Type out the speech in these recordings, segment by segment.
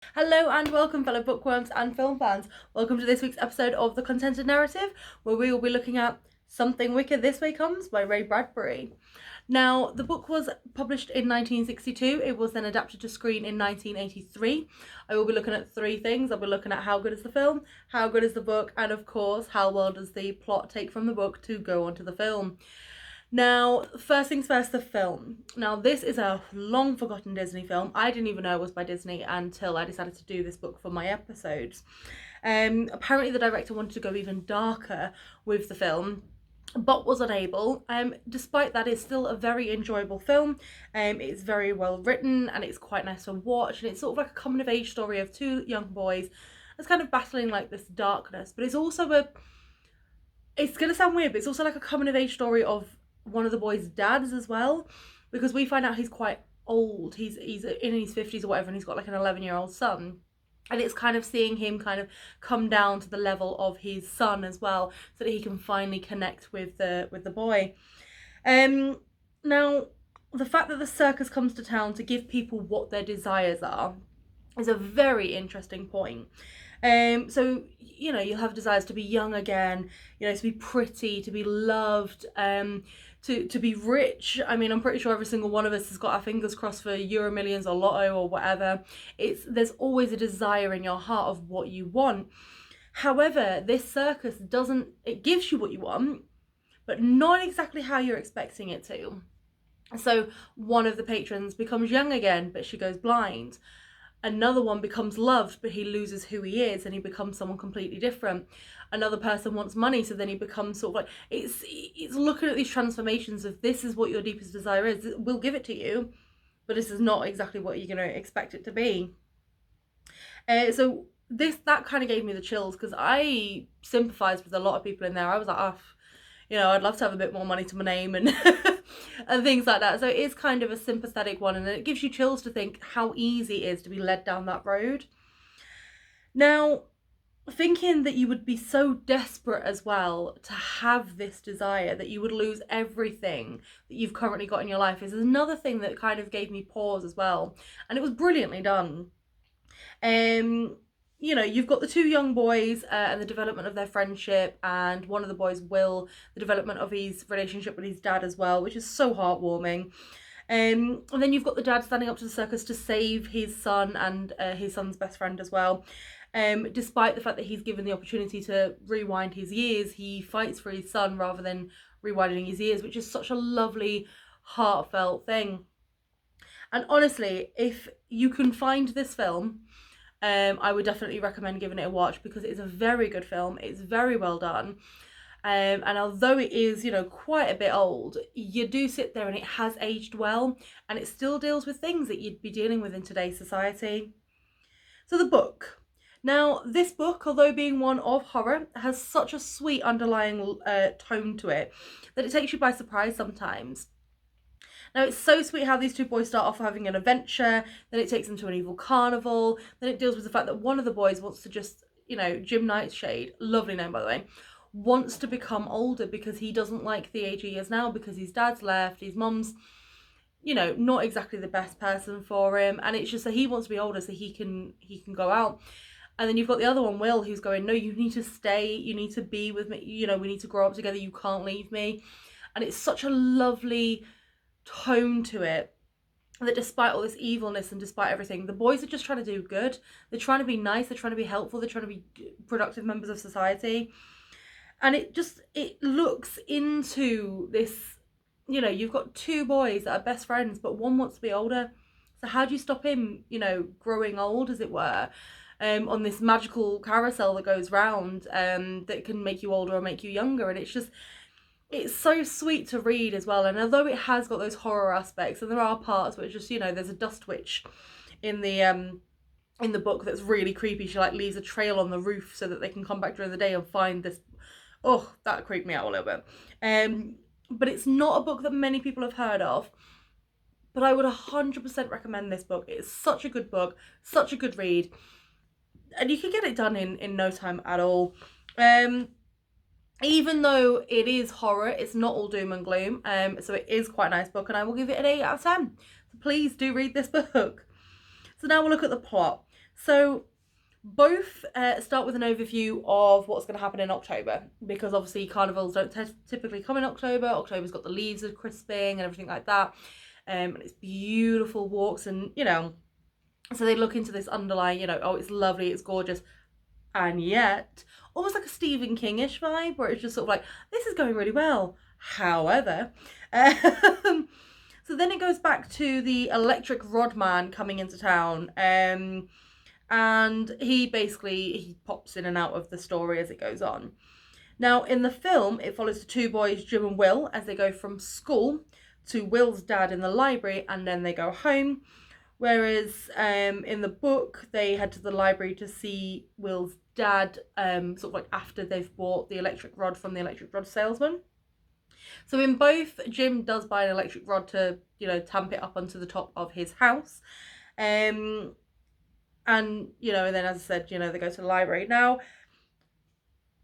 Hello and welcome, fellow bookworms and film fans. Welcome to this week's episode of The Contented Narrative, where we will be looking at Something Wicked This Way Comes by Ray Bradbury. Now, the book was published in 1962. It was then adapted to screen in 1983. I will be looking at three things. I'll be looking at how good is the film, how good is the book, and of course, how well does the plot take from the book to go onto the film. Now, first things first, the film. Now, this is a long forgotten Disney film. I didn't even know it was by Disney until I decided to do this book for my episodes. Apparently, the director wanted to go even darker with the film, but was unable. Despite that, it's still a very enjoyable film. It's very well written and it's quite nice to watch. And it's sort of like a coming of age story of two young boys that's kind of battling like this darkness. But it's also it's going to sound weird, but it's also like a coming of age story of one of the boys' dads as well, because we find out he's quite old. He's in his 50s or whatever, and he's got like an 11-year-old son. And it's kind of seeing him kind of come down to the level of his son as well, so that he can finally connect with the boy. Now, the fact that the circus comes to town to give people what their desires are is a very interesting point. So you'll have desires to be young again, to be pretty, to be loved, to be rich. I mean, I'm pretty sure every single one of us has got our fingers crossed for Euro Millions or Lotto or whatever. There's always a desire in your heart of what you want. However, this circus it gives you what you want, but not exactly how you're expecting it to. So one of the patrons becomes young again, but she goes blind. Another one becomes loved, but he loses who he is and he becomes someone completely different. Another person wants money, so then he becomes sort of like, it's looking at these transformations of this is what your deepest desire is. We'll give it to you, but this is not exactly what you're going to expect it to be. So that kind of gave me the chills, because I sympathised with a lot of people in there. I was like, I'd love to have a bit more money to my name and and things like that. So it is kind of a sympathetic one, and it gives you chills to think how easy it is to be led down that road. Now, thinking that you would be so desperate as well to have this desire that you would lose everything that you've currently got in your life is another thing that kind of gave me pause as well. And it was brilliantly done. You've got the two young boys and the development of their friendship, and one of the boys, Will, the development of his relationship with his dad as well, which is so heartwarming. And then you've got the dad standing up to the circus to save his son and his son's best friend as well. Despite the fact that he's given the opportunity to rewind his years, he fights for his son rather than rewinding his years, which is such a lovely, heartfelt thing. And honestly, if you can find this film, I would definitely recommend giving it a watch, because it is a very good film. It's very well done. And although it is, quite a bit old, you do sit there and it has aged well, and it still deals with things that you'd be dealing with in today's society. So the book. Now, this book, although being one of horror, has such a sweet underlying tone to it that it takes you by surprise sometimes. Now, it's so sweet how these two boys start off having an adventure, then it takes them to an evil carnival, then it deals with the fact that one of the boys wants to just, Jim Nightshade, lovely name by the way, wants to become older because he doesn't like the age he is now, because his dad's left, his mum's, not exactly the best person for him, and it's just that he wants to be older so he can go out. And then you've got the other one, Will, who's going, no, you need to stay, you need to be with me, we need to grow up together, you can't leave me. And it's such a lovely tone to it, that despite all this evilness and despite everything, the boys are just trying to do good. They're trying to be nice, they're trying to be helpful, they're trying to be productive members of society. And it looks into this, you've got two boys that are best friends, but one wants to be older. So how do you stop him, growing old, as it were, on this magical carousel that goes round, that can make you older or make you younger? And it's so sweet to read as well. And although it has got those horror aspects, and there are parts where it's just, there's a dust witch in the book that's really creepy. She like leaves a trail on the roof so that they can come back during the day and find this. Oh, that creeped me out a little bit. But it's not a book that many people have heard of. But I would 100% recommend this book. It's such a good book, such a good read. And you can get it done in no time at all. Even though it is horror, it's not all doom and gloom. So it is quite a nice book, and I will give it an 8 out of 10. So please do read this book. So now we'll look at the plot. So both start with an overview of what's going to happen in October, because obviously carnivals don't typically come in October. October's got the leaves are crisping and everything like that, and it's beautiful walks, and so they look into this underlying, oh, it's lovely, it's gorgeous, and yet almost like a Stephen King-ish vibe, where it's just sort of like, this is going really well, however. So then it goes back to the electric rod man coming into town, and he pops in and out of the story as it goes on. Now in the film, it follows the two boys, Jim and Will, as they go from school to Will's dad in the library, and then they go home. Whereas in the book, they head to the library to see Will's dad, sort of like after they've bought the electric rod from the electric rod salesman. So in both, Jim does buy an electric rod to, tamp it up onto the top of his house. And, and then as I said, they go to the library. Now,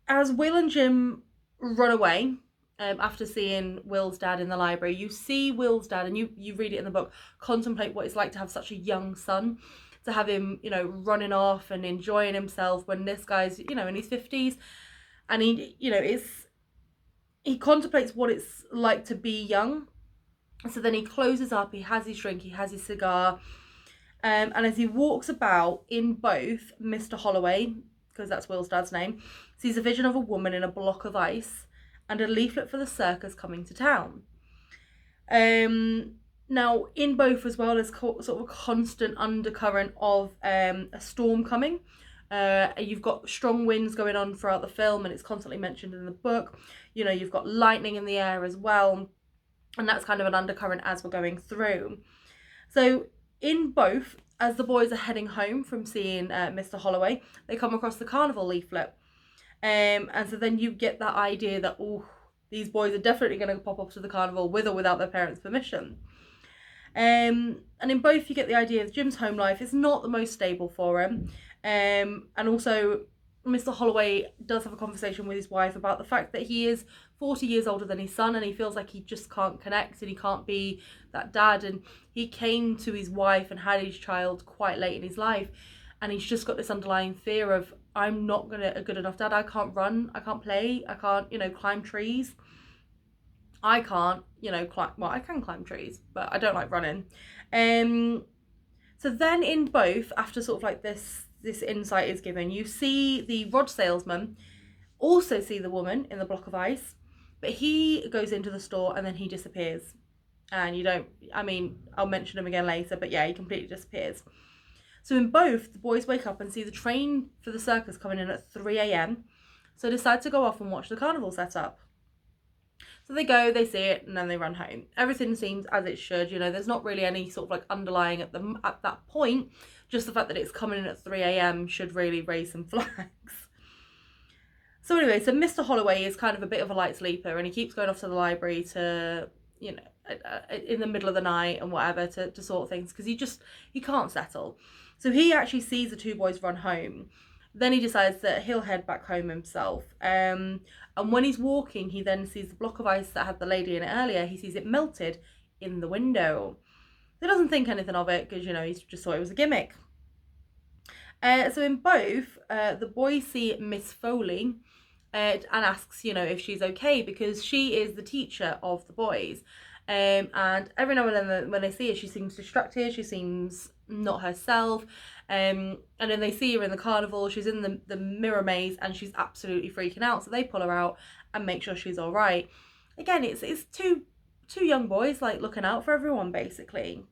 as Will and Jim run away, after seeing Will's dad in the library, you see Will's dad, and you read it in the book, contemplate what it's like to have such a young son, to have him, running off and enjoying himself when this guy's, in his 50s. And he contemplates what it's like to be young. So then he closes up, he has his drink, he has his cigar. And as he walks about in both, Mr. Holloway, because that's Will's dad's name, sees a vision of a woman in a block of ice and a leaflet for the circus coming to town. Now, in both as well, there's sort of a constant undercurrent of a storm coming. You've got strong winds going on throughout the film, and it's constantly mentioned in the book. You've got lightning in the air as well, and that's kind of an undercurrent as we're going through. So in both, as the boys are heading home from seeing Mr. Holloway, they come across the Carnival leaflet. And so then you get that idea that, these boys are definitely going to pop up to the carnival with or without their parents' permission. And in both, you get the idea of Jim's home life is not the most stable for him. And also, Mr. Holloway does have a conversation with his wife about the fact that he is 40 years older than his son, and he feels like he just can't connect and he can't be that dad. And he came to his wife and had his child quite late in his life, and he's just got this underlying fear of, I'm not a good enough dad. I can't run, I can't play, I can't, climb trees. I can't, climb, well, I can climb trees, but I don't like running. So then in both, after sort of like this insight is given, you see the rod salesman also see the woman in the block of ice, but he goes into the store and then he disappears. And I'll mention him again later, but yeah, he completely disappears. So in both, the boys wake up and see the train for the circus coming in at 3 a.m. So decide to go off and watch the carnival set up. So they go, they see it, and then they run home. Everything seems as it should. There's not really any sort of like underlying at that point. Just the fact that it's coming in at 3 a.m. should really raise some flags. So anyway, so Mr. Holloway is kind of a bit of a light sleeper, and he keeps going off to the library to, in the middle of the night and whatever to sort things, because he can't settle. So he actually sees the two boys run home. Then he decides that he'll head back home himself. And when he's walking, he then sees the block of ice that had the lady in it earlier. He sees it melted in the window. He doesn't think anything of it because, he just thought it was a gimmick. So in both, the boys see Miss Foley and asks, if she's okay, because she is the teacher of the boys. And every now and then when they see her, she seems distracted, she seems not herself. And then they see her in the carnival, she's in the mirror maze, and she's absolutely freaking out. So they pull her out and make sure she's all right. Again, it's two young boys like looking out for everyone basically.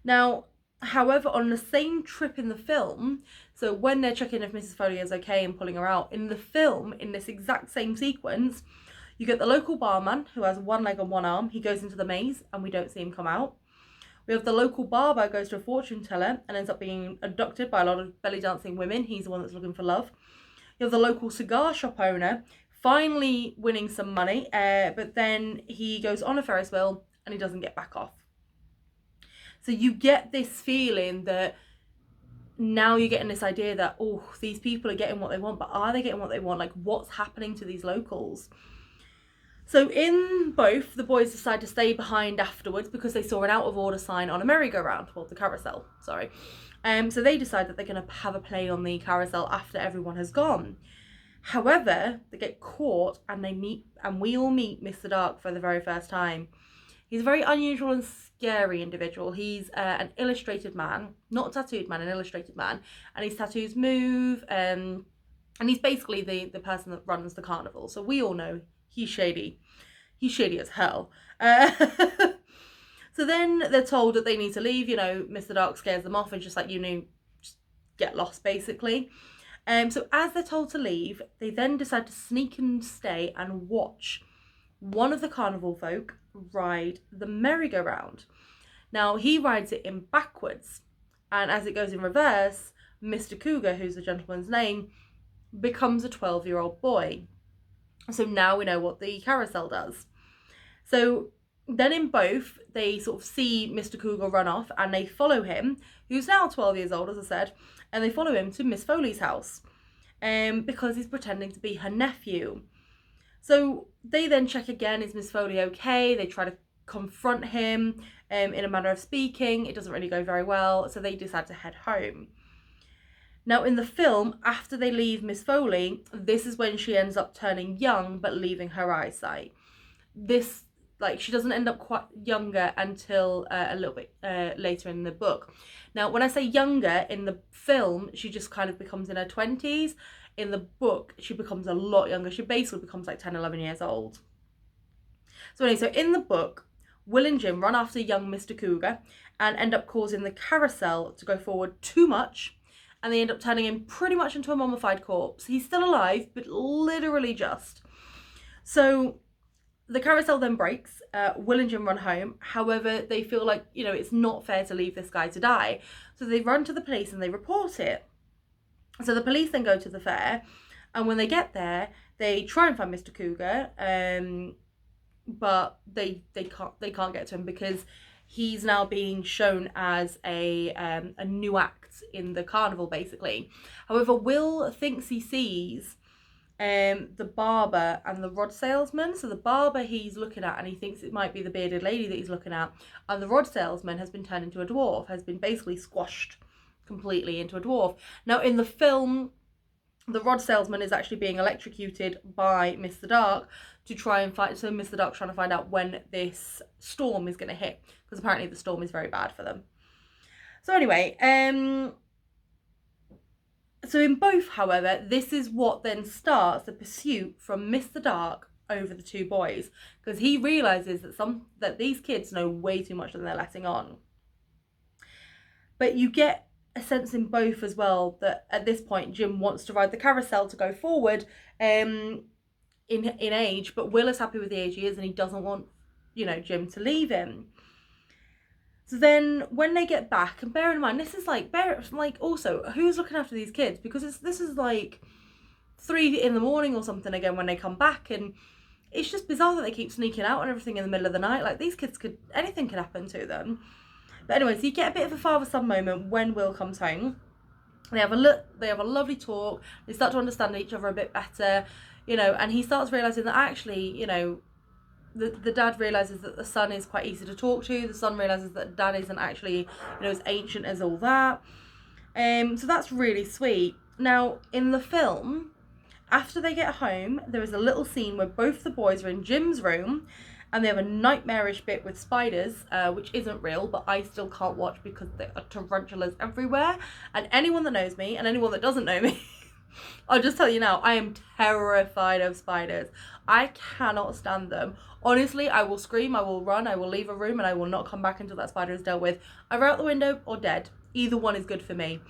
Now, however, on the same trip in the film, so when they're checking if Mrs. Foley is okay and pulling her out, in the film, in this exact same sequence, you get the local barman who has one leg and one arm. He goes into the maze and we don't see him come out. We have the local barber goes to a fortune teller and ends up being abducted by a lot of belly dancing women. He's the one that's looking for love. You have the local cigar shop owner finally winning some money, but then he goes on a Ferris wheel and he doesn't get back off. So you get this feeling that now you're getting this idea that, these people are getting what they want, but are they getting what they want? Like, what's happening to these locals? So in both, the boys decide to stay behind afterwards because they saw an out of order sign on a merry-go-round, or the carousel, sorry. So they decide that they're going to have a play on the carousel after everyone has gone. However, they get caught and we all meet Mr. Dark for the very first time. He's a very unusual and scary individual. He's an illustrated man, not a tattooed man, an illustrated man, and his tattoos move. And he's basically the person that runs the carnival. So we all know he's shady. He's shady as hell. So then they're told that they need to leave. Mr. Dark scares them off and just like, just get lost basically. So as they're told to leave, they then decide to sneak and stay and watch one of the carnival folk ride the merry-go-round. Now, he rides it in backwards, and as it goes in reverse, Mr. Cougar, who's the gentleman's name, becomes a 12-year-old boy. So now we know what the carousel does. So then in both, they sort of see Mr. Cougar run off and they follow him, who's now 12 years old, as I said, and they follow him to Miss Foley's house because he's pretending to be her nephew. So they then check again, is Miss Foley okay? They try to confront him in a manner of speaking. It doesn't really go very well, so they decide to head home. Now in the film, after they leave Miss Foley, this is when she ends up turning young but leaving her eyesight. She doesn't end up quite younger until a little bit later in the book. Now, when I say younger, in the film, she just kind of becomes in her 20s. In the book, she becomes a lot younger. She basically becomes like 10, 11 years old. So anyway, so in the book, Will and Jim run after young Mr. Cougar and end up causing the carousel to go forward too much. And they end up turning him pretty much into a mummified corpse. He's still alive, but literally just. So the carousel then breaks. Will and Jim run home. However, they feel like, it's not fair to leave this guy to die. So they run to the police and they report it. So the police then go to the fair. And when they get there, they try and find Mr. Cougar. But they can't get to him because he's now being shown as a new act in the carnival, basically. However, Will thinks he sees the barber and the rod salesman. So the barber he's looking at and he thinks it might be the bearded lady that he's looking at, and the rod salesman has been turned into a dwarf, has been basically squashed completely into a dwarf. Now in the film, the rod salesman is actually being electrocuted by Mr. Dark to try and fight. So Mr. Dark's trying to find out when this storm is going to hit, because apparently the storm is very bad for them. So anyway, so in both, however, this is what then starts the pursuit from Mr. Dark over the two boys, because he realizes that these kids know way too much than they're letting on. But you get a sense in both as well that at this point Jim wants to ride the carousel to go forward in age, but Will is happy with the age he is and he doesn't want Jim to leave him. So then when they get back, and bear in mind, this is also, who's looking after these kids? Because this is like 3 a.m. or something again when they come back, and it's just bizarre that they keep sneaking out and everything in the middle of the night. Like, these kids anything could happen to them. But anyway, so you get a bit of a father-son moment when Will comes home. They have a lovely talk. They start to understand each other a bit better, and he starts realising that actually, the dad realises that the son is quite easy to talk to. The son realises that dad isn't actually, as ancient as all that. So that's really sweet. Now, in the film, after they get home, there is a little scene where both the boys are in Jim's room and they have a nightmarish bit with spiders, which isn't real, but I still can't watch because there are tarantulas everywhere. And anyone that knows me and anyone that doesn't know me, I'll just tell you now, I am terrified of spiders. I cannot stand them. Honestly, I will scream, I will run, I will leave a room, and I will not come back until that spider is dealt with. Either out the window or dead. Either one is good for me.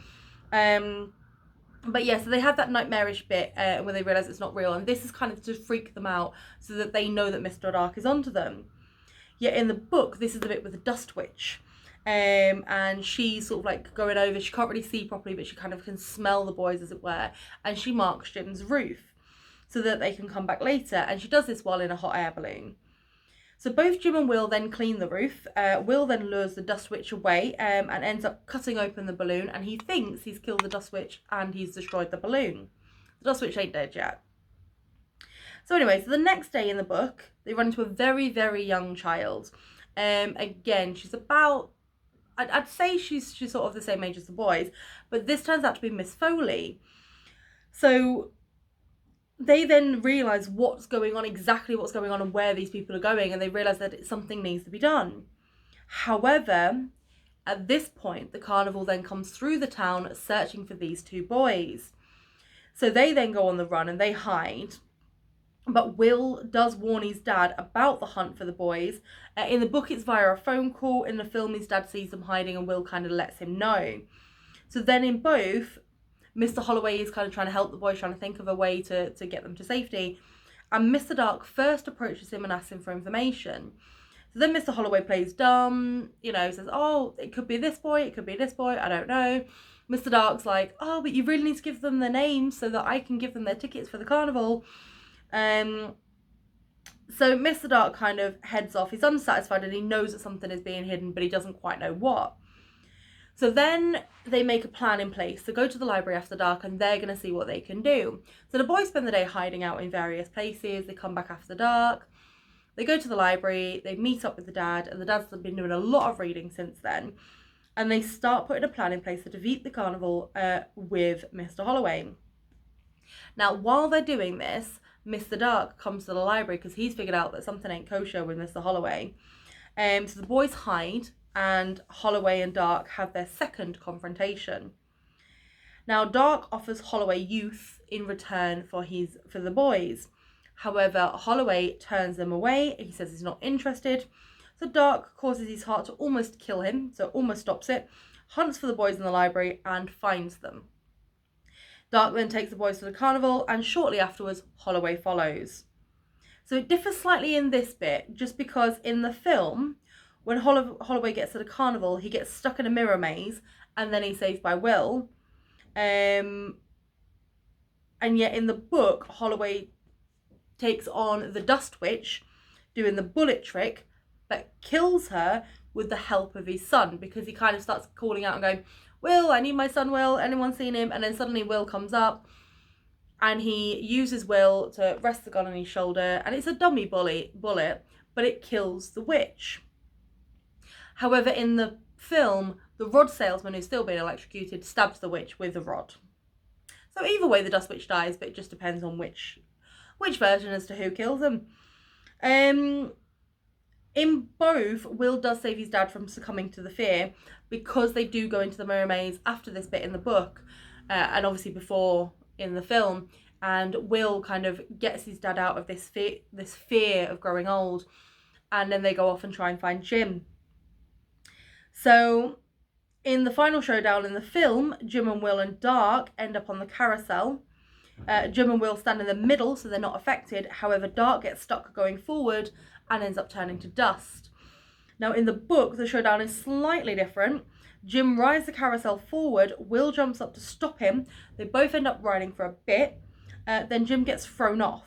But yeah, so they have that nightmarish bit where they realise it's not real, and this is kind of to freak them out so that they know that Mr. Dark is onto them. Yet in the book, this is the bit with the dust witch. And she's sort of like going over, she can't really see properly, but she kind of can smell the boys, as it were, and she marks Jim's roof so that they can come back later, and she does this while in a hot air balloon. So both Jim and Will then clean the roof. Will then lures the dust witch away and ends up cutting open the balloon, and he thinks he's killed the dust witch and he's destroyed the balloon. The dust witch ain't dead yet. So anyway, so the next day in the book, they run into a very, very young child. Again, she's about, I'd say she's sort of the same age as the boys, but this turns out to be Miss Foley. So they then realise exactly what's going on and where these people are going, and they realise that something needs to be done. However, at this point, the carnival then comes through the town searching for these two boys. So they then go on the run and they hide. But Will does warn his dad about the hunt for the boys. In the book, it's via a phone call. In the film, his dad sees them hiding and Will kind of lets him know. So then in both, Mr. Holloway is kind of trying to help the boys, trying to think of a way to get them to safety. And Mr. Dark first approaches him and asks him for information. So then Mr. Holloway plays dumb, says, oh, it could be this boy, it could be this boy, I don't know. Mr. Dark's like, oh, but you really need to give them their names so that I can give them their tickets for the carnival. So Mr. Dark kind of heads off. He's unsatisfied and he knows that something is being hidden, but he doesn't quite know what. So then they make a plan in place to go to the library after dark, and they're going to see what they can do. So the boys spend the day hiding out in various places. They come back after dark. They go to the library. They meet up with the dad, and the dad's been doing a lot of reading since then. And they start putting a plan in place to defeat the carnival with Mr. Holloway. Now, while they're doing this, Mr. Dark comes to the library because he's figured out that something ain't kosher with Mr. Holloway. So the boys hide, and Holloway and Dark have their second confrontation. Now, Dark offers Holloway youth in return for the boys. However, Holloway turns them away. He says he's not interested. So Dark causes his heart to almost kill him, so almost stops it, hunts for the boys in the library and finds them. Dark then takes the boys to the carnival, and shortly afterwards, Holloway follows. So it differs slightly in this bit, just because in the film, when Holloway gets to the carnival, he gets stuck in a mirror maze, and then he's saved by Will. And yet in the book, Holloway takes on the Dust Witch, doing the bullet trick, but kills her with the help of his son, because he kind of starts calling out and going, Will, I need my son, Will, anyone seen him? And then suddenly Will comes up and he uses Will to rest the gun on his shoulder, and it's a dummy bullet, but it kills the witch. However, in the film, the rod salesman who's still being electrocuted stabs the witch with a rod. So either way, the Dust Witch dies, but it just depends on which version as to who kills him. In both, Will does save his dad from succumbing to the fear, because they do go into the mirror maze after this bit in the book, and obviously before in the film, and Will kind of gets his dad out of this fear of growing old, and then they go off and try and find Jim. So in the final showdown in the film, Jim and Will and Dark end up on the carousel. Jim and Will stand in the middle, so they're not affected. However, Dark gets stuck going forward and ends up turning to dust. Now, in the book, the showdown is slightly different. Jim rides the carousel forward. Will jumps up to stop him. They both end up riding for a bit. Then Jim gets thrown off.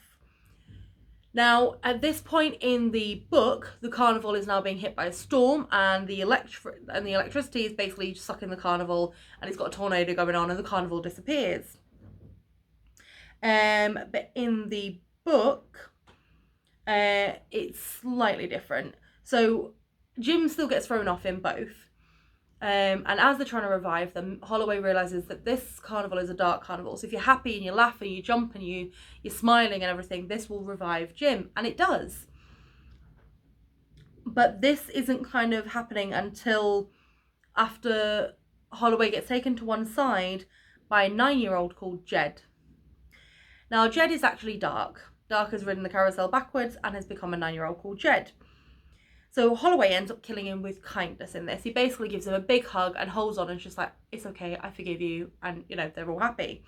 Now, at this point in the book, the carnival is now being hit by a storm, and the electricity is basically sucking the carnival, and it's got a tornado going on, and the carnival disappears. But in the book, it's slightly different. So Jim still gets thrown off in both. And as they're trying to revive them, Holloway realises that this carnival is a dark carnival. So if you're happy and you laugh and you jump and you're smiling and everything, this will revive Jim. And it does. But this isn't kind of happening until after Holloway gets taken to one side by a 9-year-old called Jed. Now, Jed is actually Dark. Dark has ridden the carousel backwards and has become a 9-year-old called Jed. So Holloway ends up killing him with kindness in this. He basically gives him a big hug and holds on and is just like, it's okay, I forgive you. And, they're all happy.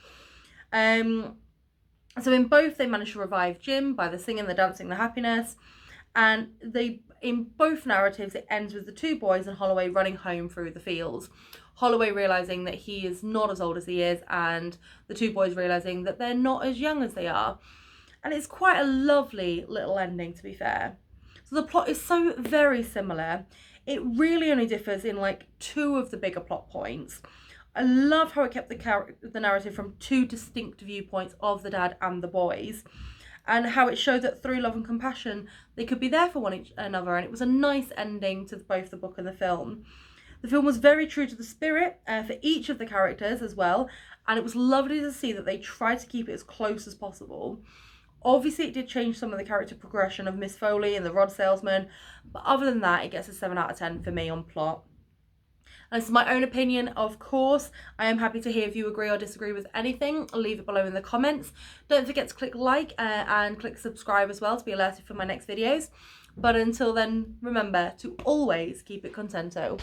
So in both, they manage to revive Jim by the singing, the dancing, the happiness. And in both narratives, it ends with the two boys and Holloway running home through the fields. Holloway realising that he is not as old as he is, and the two boys realising that they're not as young as they are. And it's quite a lovely little ending, to be fair. So the plot is so very similar. It really only differs in like 2 of the bigger plot points. I love how it kept the narrative from 2 distinct viewpoints of the dad and the boys, and how it showed that through love and compassion, they could be there for one another. And it was a nice ending to both the book and the film. The film was very true to the spirit for each of the characters as well, and it was lovely to see that they tried to keep it as close as possible. Obviously, it did change some of the character progression of Miss Foley and the rod salesman, but other than that, it gets a 7 out of 10 for me on plot. And this is my own opinion, of course. I am happy to hear if you agree or disagree with anything. I'll leave it below in the comments. Don't forget to click like and click subscribe as well to be alerted for my next videos. But until then, remember to always keep it contento.